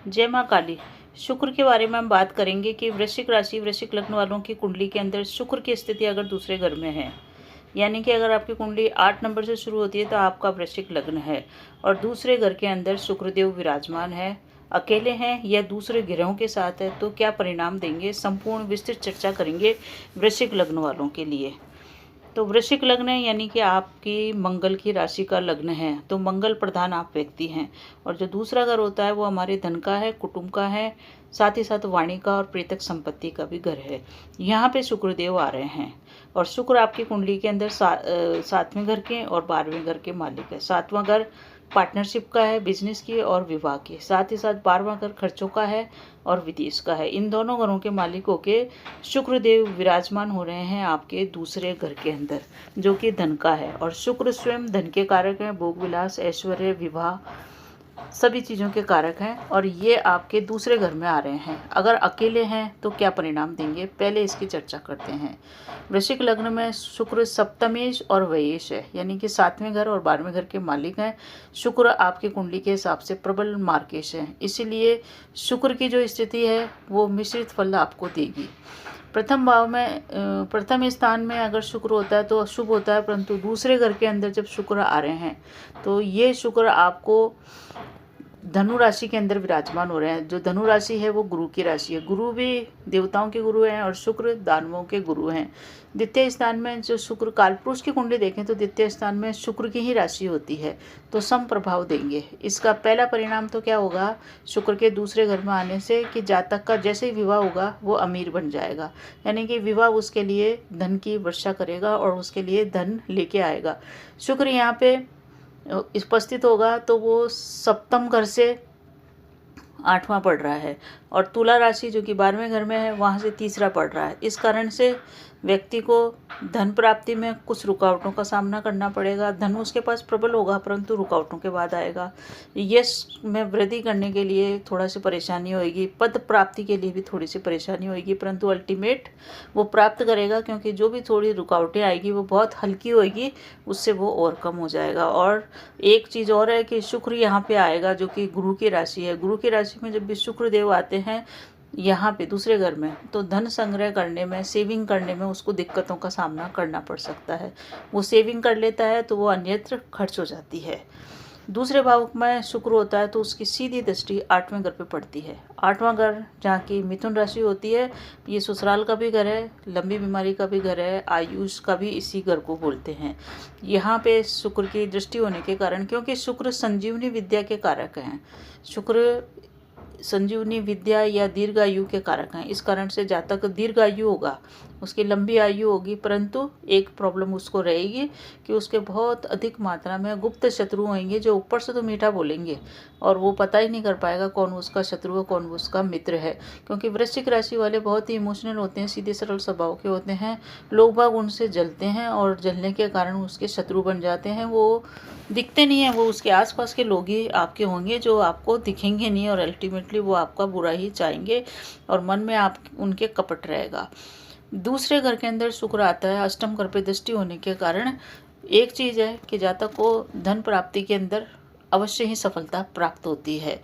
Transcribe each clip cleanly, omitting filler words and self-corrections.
जय माँ काली। शुक्र के बारे में हम बात करेंगे कि वृश्चिक राशि वृश्चिक लग्न वालों की कुंडली के अंदर शुक्र की स्थिति अगर दूसरे घर में है, यानी कि अगर आपकी कुंडली 8 नंबर से शुरू होती है तो आपका वृश्चिक लग्न है और दूसरे घर के अंदर शुक्रदेव विराजमान है, अकेले हैं या दूसरे ग्रहों के साथ है, तो क्या परिणाम देंगे, संपूर्ण विस्तृत चर्चा करेंगे वृश्चिक लग्न वालों के लिए। तो वृश्चिक लग्न है यानी कि आपकी मंगल की राशि का लग्न है, तो मंगल प्रधान आप व्यक्ति हैं। और जो दूसरा घर होता है वो हमारे धन का है, कुटुंब का है, साथ ही साथ वाणी का और प्रेतक संपत्ति का भी घर है। यहाँ पे शुक्रदेव आ रहे हैं और शुक्र आपकी कुंडली के अंदर 7वें घर के और 12वें घर के मालिक है। 7वां घर पार्टनरशिप का है, बिजनेस की और विवाह की, साथ ही साथ 12वां घर खर्चों का है और विदेश का है। इन दोनों घरों के मालिक होके शुक्रदेव विराजमान हो रहे हैं आपके दूसरे घर के अंदर, जो कि धन का है। और शुक्र स्वयं धन के कारक हैं, भोग विलास, ऐश्वर्य, विवाह, सभी चीज़ों के कारक हैं और ये आपके दूसरे घर में आ रहे हैं। अगर अकेले हैं तो क्या परिणाम देंगे, पहले इसकी चर्चा करते हैं। वृश्चिक लग्न में शुक्र सप्तमेश और व्ययेश है, यानी कि 7वें घर और 12वें घर के मालिक हैं। शुक्र आपकी कुंडली के हिसाब से प्रबल मार्केश है, इसीलिए शुक्र की जो स्थिति है वो मिश्रित फल आपको देगी। प्रथम भाव में प्रथम स्थान में अगर शुक्र होता है तो अशुभ होता है, परंतु दूसरे घर के अंदर जब शुक्र आ रहे हैं तो ये शुक्र आपको धनु राशि के अंदर विराजमान हो रहे हैं। जो धनु राशि है वो गुरु की राशि है, गुरु भी देवताओं के गुरु हैं और शुक्र दानवों के गुरु हैं। द्वितीय स्थान में जो शुक्र, कालपुरुष की कुंडली देखें तो द्वितीय स्थान में शुक्र की ही राशि होती है, तो सम प्रभाव देंगे। इसका पहला परिणाम तो क्या होगा शुक्र के दूसरे घर में आने से, कि जातक का जैसे ही विवाह होगा वो अमीर बन जाएगा, यानी कि विवाह उसके लिए धन की वर्षा करेगा और उसके लिए धन लेके आएगा। शुक्र यहाँ पे उपस्थित होगा तो वो सप्तम घर से 8वां पढ़ रहा है और तुला राशि जो कि 12वें घर में है वहाँ से तीसरा पढ़ रहा है। इस कारण से व्यक्ति को धन प्राप्ति में कुछ रुकावटों का सामना करना पड़ेगा। धन उसके पास प्रबल होगा परंतु रुकावटों के बाद आएगा। यश में वृद्धि करने के लिए थोड़ा सी परेशानी होगी, पद प्राप्ति के लिए भी थोड़ी सी परेशानी होगी, परंतु अल्टीमेट वो प्राप्त करेगा, क्योंकि जो भी थोड़ी रुकावटें आएगी वो बहुत हल्की होगी, उससे वो और कम हो जाएगा। और एक चीज़ और है कि शुक्र यहाँ पे आएगा जो कि गुरु की राशि है। गुरु की राशि में जब भी शुक्र देव आते हैं यहाँ पे दूसरे घर में, तो धन संग्रह करने में, सेविंग करने में उसको दिक्कतों का सामना करना पड़ सकता है। वो सेविंग कर लेता है तो वो अन्यत्र खर्च हो जाती है। दूसरे भाव में शुक्र होता है तो उसकी सीधी दृष्टि 8वें घर पे पड़ती है। 8वां घर जहाँ की मिथुन राशि होती है, ये ससुराल का भी घर है, लंबी बीमारी का भी घर है, आयुष का भी इसी घर को बोलते हैं। यहाँ पे शुक्र की दृष्टि होने के कारण, क्योंकि शुक्र संजीवनी विद्या के कारक हैं, शुक्र संजीवनी विद्या या दीर्घायु के कारक हैं, इस कारण से जातक दीर्घायु होगा, उसकी लंबी आयु होगी, परंतु एक प्रॉब्लम उसको रहेगी कि उसके बहुत अधिक मात्रा में गुप्त शत्रु होंगे जो ऊपर से तो मीठा बोलेंगे और वो पता ही नहीं कर पाएगा कौन उसका शत्रु है कौन उसका मित्र है। क्योंकि वृश्चिक राशि वाले बहुत ही इमोशनल होते हैं, सीधे सरल स्वभाव के होते हैं, लोग बाग उनसे जलते हैं और जलने के कारण उसके शत्रु बन जाते हैं। वो दिखते नहीं है, वो उसके आसपास के लोग ही आपके होंगे जो आपको दिखेंगे नहीं और अल्टीमेटली वो आपका बुरा ही चाहेंगे और मन में आप उनके कपट रहेगा। दूसरे घर के अंदर शुक्र आता है, अष्टम घर पे दृष्टि होने के कारण एक चीज़ है कि जातक को धन प्राप्ति के अंदर अवश्य ही सफलता प्राप्त होती है।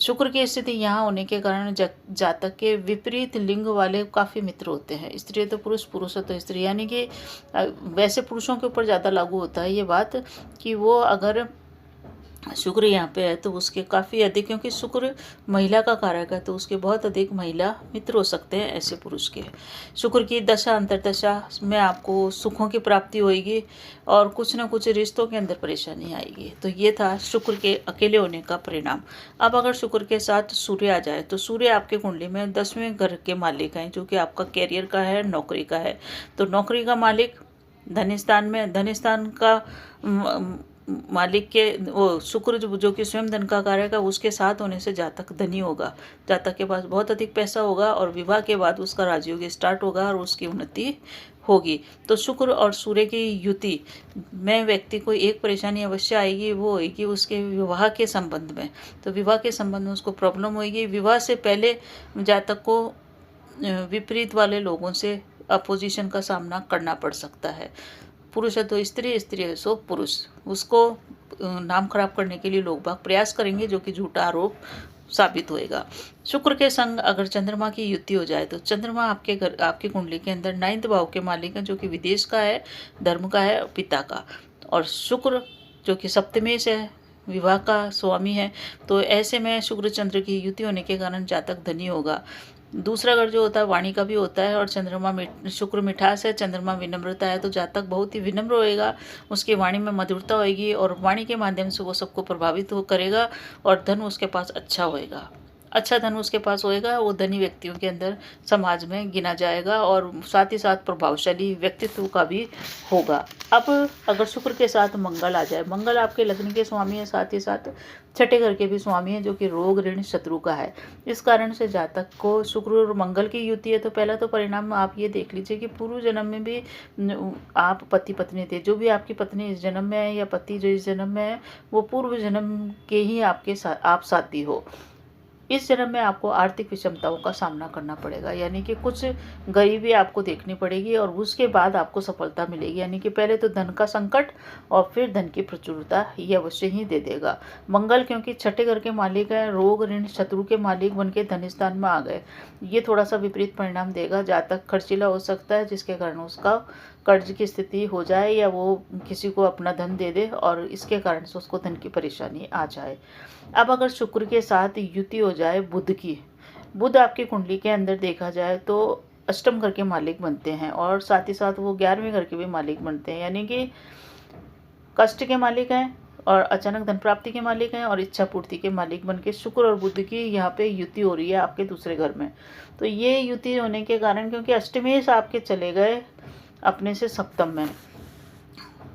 शुक्र की स्थिति यहाँ होने के कारण जातक के विपरीत लिंग वाले काफ़ी मित्र होते हैं। स्त्री है तो पुरुष, पुरुष है तो स्त्री, यानी कि वैसे पुरुषों के ऊपर ज़्यादा लागू होता है ये बात कि वो अगर शुक्र यहाँ पे है तो उसके काफ़ी अधिक, क्योंकि शुक्र महिला का कारक है तो उसके बहुत अधिक महिला मित्र हो सकते हैं ऐसे पुरुष के। शुक्र की दशा अंतरदशा में आपको सुखों की प्राप्ति होगी और कुछ ना कुछ रिश्तों के अंदर परेशानी आएगी। तो ये था शुक्र के अकेले होने का परिणाम। अब अगर शुक्र के साथ सूर्य आ जाए तो सूर्य आपके कुंडली में 10वें घर के मालिक हैं, जो कि आपका कैरियर का है, नौकरी का है। तो नौकरी का मालिक धन स्थान में, धन स्थान का मालिक के वो शुक्र जो कि स्वयं धन का कारक है, उसके साथ होने से जातक धनी होगा, जातक के पास बहुत अधिक पैसा होगा और विवाह के बाद उसका राजयोग स्टार्ट होगा और उसकी उन्नति होगी। तो शुक्र और सूर्य की युति में व्यक्ति को एक परेशानी अवश्य आएगी, वो होगी उसके विवाह के संबंध में। तो विवाह के संबंध में उसको प्रॉब्लम होगी। विवाह से पहले जातक को विपरीत वाले लोगों से अपोजिशन का सामना करना पड़ सकता है। पुरुष है तो स्त्री, स्त्री है सो पुरुष, उसको नाम खराब करने के लिए लोग बाग प्रयास करेंगे, जो कि झूठा आरोप साबित होएगा। शुक्र के संग अगर चंद्रमा की युति हो जाए तो चंद्रमा आपके घर, आपकी कुंडली के अंदर 9th भाव के मालिक हैं, जो कि विदेश का है, धर्म का है, पिता का। और शुक्र जो कि सप्तमेश है, विवाह का स्वामी है। तो ऐसे में शुक्र चंद्र की युति होने के कारण जातक धनी होगा। दूसरा घर जो होता है वाणी का भी होता है, और चंद्रमा शुक्र मिठास है, चंद्रमा विनम्रता है। तो जातक बहुत ही विनम्र होएगा, उसकी वाणी में मधुरता होएगी, और वाणी के माध्यम से वो सबको प्रभावित करेगा, और धन उसके पास अच्छा होएगा। अच्छा धन उसके पास होएगा, वो धनी व्यक्तियों के अंदर समाज में गिना जाएगा, और साथ ही साथ प्रभावशाली व्यक्तित्व का भी होगा। अब अगर शुक्र के साथ मंगल आ जाए, मंगल आपके लग्न के स्वामी है, साथ ही साथ छठे घर के भी स्वामी है, जो कि रोग ऋण शत्रु का है। इस कारण से जातक को शुक्र और मंगल की युति है। तो पहला तो परिणाम आप ये देख लीजिए कि पूर्व जन्म में भी आप पति पत्नी थे। जो भी आपकी पत्नी इस जन्म में है या पति जो इस जन्म में है, वो पूर्व जन्म के ही आपके साथ आप साथी हो। इस जन्म में आपको आर्थिक विषमताओं का सामना करना पड़ेगा, यानी कि कुछ गरीबी आपको देखनी पड़ेगी, और उसके बाद आपको सफलता मिलेगी। यानी कि पहले तो धन का संकट और फिर धन की प्रचुरता ये अवश्य ही दे देगा। मंगल क्योंकि छठे घर के मालिक है, रोग ऋण शत्रु के मालिक बन के धन स्थान में आ गए, ये थोड़ा सा विपरीत परिणाम देगा। जातक खर्चीला हो सकता है, जिसके कारण उसका कर्ज की स्थिति हो जाए, या वो किसी को अपना धन दे दे और इसके कारण से उसको धन की परेशानी आ जाए। अब अगर शुक्र के साथ युति हो जाए बुध की, बुध आपकी कुंडली के अंदर देखा जाए तो अष्टम घर के मालिक बनते हैं, और साथ ही साथ वो 11वें घर के भी मालिक बनते हैं। यानी कि कष्ट के मालिक हैं, और अचानक धन प्राप्ति के मालिक हैं, और इच्छा पूर्ति के मालिक बन के शुक्र और बुध की यहाँ पे युति हो रही है आपके दूसरे घर में। तो ये युति होने के कारण, क्योंकि अष्टमेश आपके चले गए अपने से सप्तम में,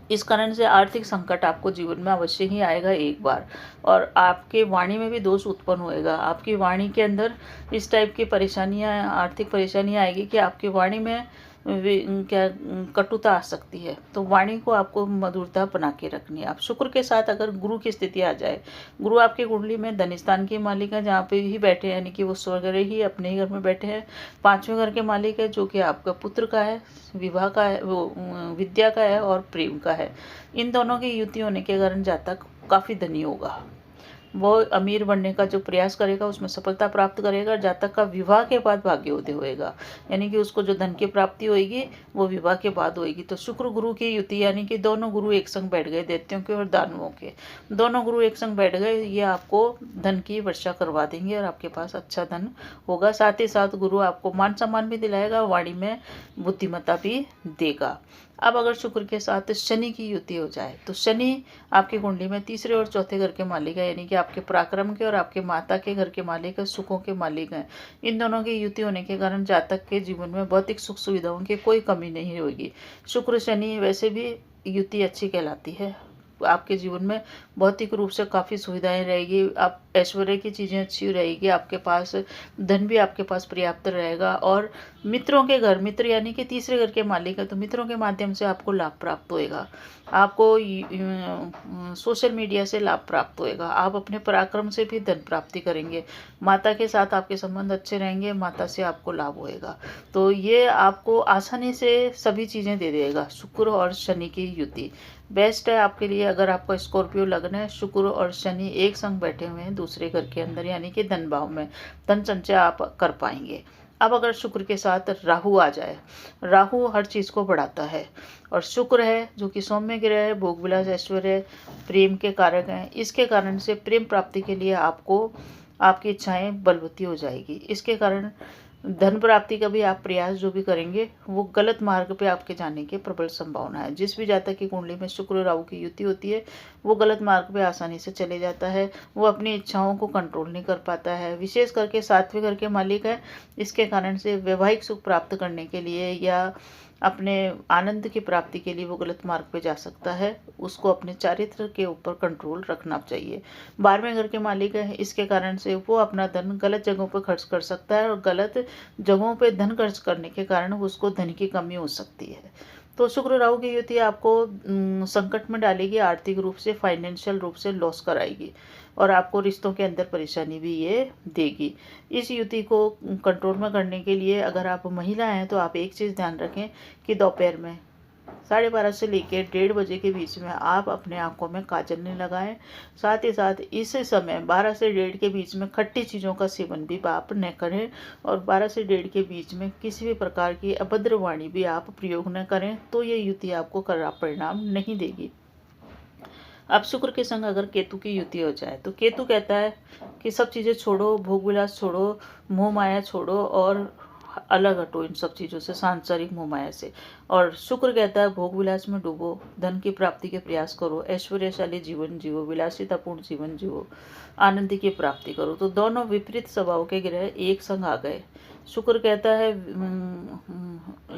इस कारण से आर्थिक संकट आपको जीवन में अवश्य ही आएगा एक बार, और आपके वाणी में भी दोष उत्पन्न होएगा। आपकी वाणी के अंदर इस टाइप की परेशानियां, आर्थिक परेशानियां आएगी कि आपकी वाणी में क्या कटुता आ सकती है। तो वाणी को आपको मधुरता बना के रखनी है। आप शुक्र के साथ अगर गुरु की स्थिति आ जाए, गुरु आपकी कुंडली में धनस्थान के मालिक है, जहाँ पे ही बैठे हैं, यानी कि वो स्वर्ग ही अपने ही घर में बैठे हैं। 5वें घर के मालिक है, जो कि आपका पुत्र का है, विवाह का है, वो विद्या का है और प्रेम का है। इन दोनों की युति होने के कारण जातक काफ़ी धनी होगा। वो अमीर बनने का जो प्रयास करेगा उसमें सफलता प्राप्त करेगा। जातक का विवाह के बाद भाग्योदय होएगा, यानी कि उसको जो धन की प्राप्ति होएगी वो विवाह के बाद होएगी। तो शुक्र गुरु की युति, यानी कि दोनों गुरु एक संग बैठ गए, दैत्यों के और दानवों के दोनों गुरु एक संग बैठ गए, ये आपको धन की वर्षा करवा देंगे और आपके पास अच्छा धन होगा। साथ ही साथ गुरु आपको मान सम्मान भी दिलाएगा, वाणी में बुद्धिमत्ता भी देगा। अब अगर शुक्र के साथ शनि की युति हो जाए, तो शनि आपकी कुंडली में तीसरे और चौथे घर के मालिक है, यानी कि आपके पराक्रम के और आपके माता के घर के मालिक है, सुखों के मालिक हैं। इन दोनों की युति होने के कारण जातक के जीवन में भौतिक सुख सुविधाओं की कोई कमी नहीं होगी। शुक्र शनि वैसे भी युति अच्छी कहलाती है। आपके जीवन में भौतिक रूप से काफ़ी सुविधाएं रहेगी, आप ऐश्वर्य की चीज़ें अच्छी रहेगी, आपके पास धन भी आपके पास पर्याप्त रहेगा। और मित्रों के घर, मित्र यानी कि तीसरे घर के मालिक है, तो मित्रों के माध्यम से आपको लाभ प्राप्त होएगा। आपको सोशल मीडिया से लाभ प्राप्त होएगा। आप अपने पराक्रम से भी धन प्राप्ति करेंगे। माता के साथ आपके संबंध अच्छे रहेंगे, माता से आपको लाभ होएगा। तो ये आपको आसानी से सभी चीज़ें दे देगा। शुक्र और शनि की युति बेस्ट है आपके लिए। अगर आपका स्कॉर्पियो लग्न है, शुक्र और शनि एक संग बैठे हुए हैं दूसरे घर के अंदर, यानी कि धन भाव में, धन संचय आप कर पाएंगे। अब अगर शुक्र के साथ राहु आ जाए, राहु हर चीज़ को बढ़ाता है, और शुक्र है जो कि सौम्य ग्रह है, भोग विलास ऐश्वर्य प्रेम के कारक हैं। इसके कारण से प्रेम प्राप्ति के लिए आपको आपकी इच्छाएं बलवती हो जाएगी। इसके कारण धन प्राप्ति का भी आप प्रयास जो भी करेंगे वो गलत मार्ग पे आपके जाने की प्रबल संभावना है। जिस भी जातक की कुंडली में शुक्र राहु की युति होती है वो गलत मार्ग पे आसानी से चले जाता है, वो अपनी इच्छाओं को कंट्रोल नहीं कर पाता है। विशेष करके 7वें घर के मालिक है, इसके कारण से वैवाहिक सुख प्राप्त करने के लिए या अपने आनंद की प्राप्ति के लिए वो गलत मार्ग पे जा सकता है। उसको अपने चारित्र के ऊपर कंट्रोल रखना चाहिए। 12वें घर के मालिक है, इसके कारण से वो अपना धन गलत जगहों पर खर्च कर सकता है, और गलत जगहों पे धन खर्च करने के कारण उसको धन की कमी हो सकती है। तो शुक्र राहु की युति आपको संकट में डालेगी, आर्थिक रूप से, फाइनेंशियल रूप से लॉस कराएगी, और आपको रिश्तों के अंदर परेशानी भी ये देगी। इस युति को कंट्रोल में करने के लिए अगर आप महिला हैं तो आप एक चीज़ ध्यान रखें कि दोपहर में 12:30 से लेकर 1:30 बजे के बीच में आप अपने आँखों में काजल नहीं लगाएं। साथ ही साथ इस समय 12 से 1:30 के बीच में खट्टी चीज़ों का सेवन भी आप न करें और 12 से 1:30 के बीच में किसी भी प्रकार की अभद्र वाणी भी आप प्रयोग न करें, तो ये युति आपको खराब परिणाम नहीं देगी। अब शुक्र के संग अगर केतु की युति हो जाए तो केतु कहता है कि सब चीज़ें छोड़ो, भोग विलास छोड़ो, मोह माया छोड़ो और अलग हटो इन सब चीज़ों से, सांसारिक मोह माया से। और शुक्र कहता है भोग विलास में डूबो, धन की प्राप्ति के प्रयास करो, ऐश्वर्यशाली जीवन जियो, विलासितापूर्ण जीवन जियो, आनंद की प्राप्ति करो। तो दोनों विपरीत स्वभाव के ग्रह एक संग आ गए। शुक्र कहता है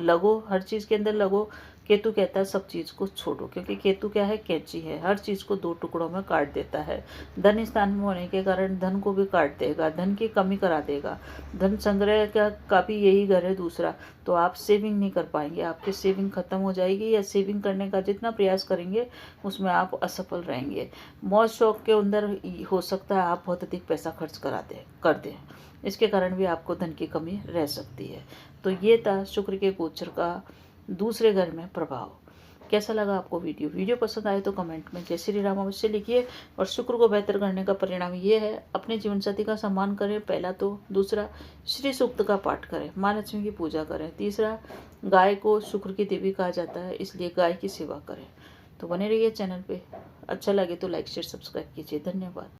लगो, हर चीज़ के अंदर लगो। केतु कहता है सब चीज़ को छोड़ो, क्योंकि केतु क्या है, कैंची है, हर चीज़ को 2 टुकड़ों में काट देता है। धन स्थान में होने के कारण धन को भी काट देगा, धन की कमी करा देगा। धन संग्रह का भी यही घर है दूसरा, तो आप सेविंग नहीं कर पाएंगे, आपकी सेविंग खत्म हो जाएगी, या सेविंग करने का जितना प्रयास करेंगे उसमें आप असफल रहेंगे। मौज शौक के अंदर हो सकता है आप बहुत अधिक पैसा खर्च कर दें, इसके कारण भी आपको धन की कमी रह सकती है। तो ये था शुक्र के गोचर का दूसरे घर में प्रभाव। कैसा लगा आपको वीडियो पसंद आए तो कमेंट में जय श्री राम अवश्य लिखिए। और शुक्र को बेहतर करने का परिणाम ये है, अपने जीवन साथी का सम्मान करें पहला तो, दूसरा श्री सूक्त का पाठ करें, माँ लक्ष्मी की पूजा करें, तीसरा गाय को शुक्र की देवी कहा जाता है, इसलिए गाय की सेवा करें। तो बने रहिए चैनल पे, अच्छा लगे तो लाइक शेयर सब्सक्राइब कीजिए। धन्यवाद।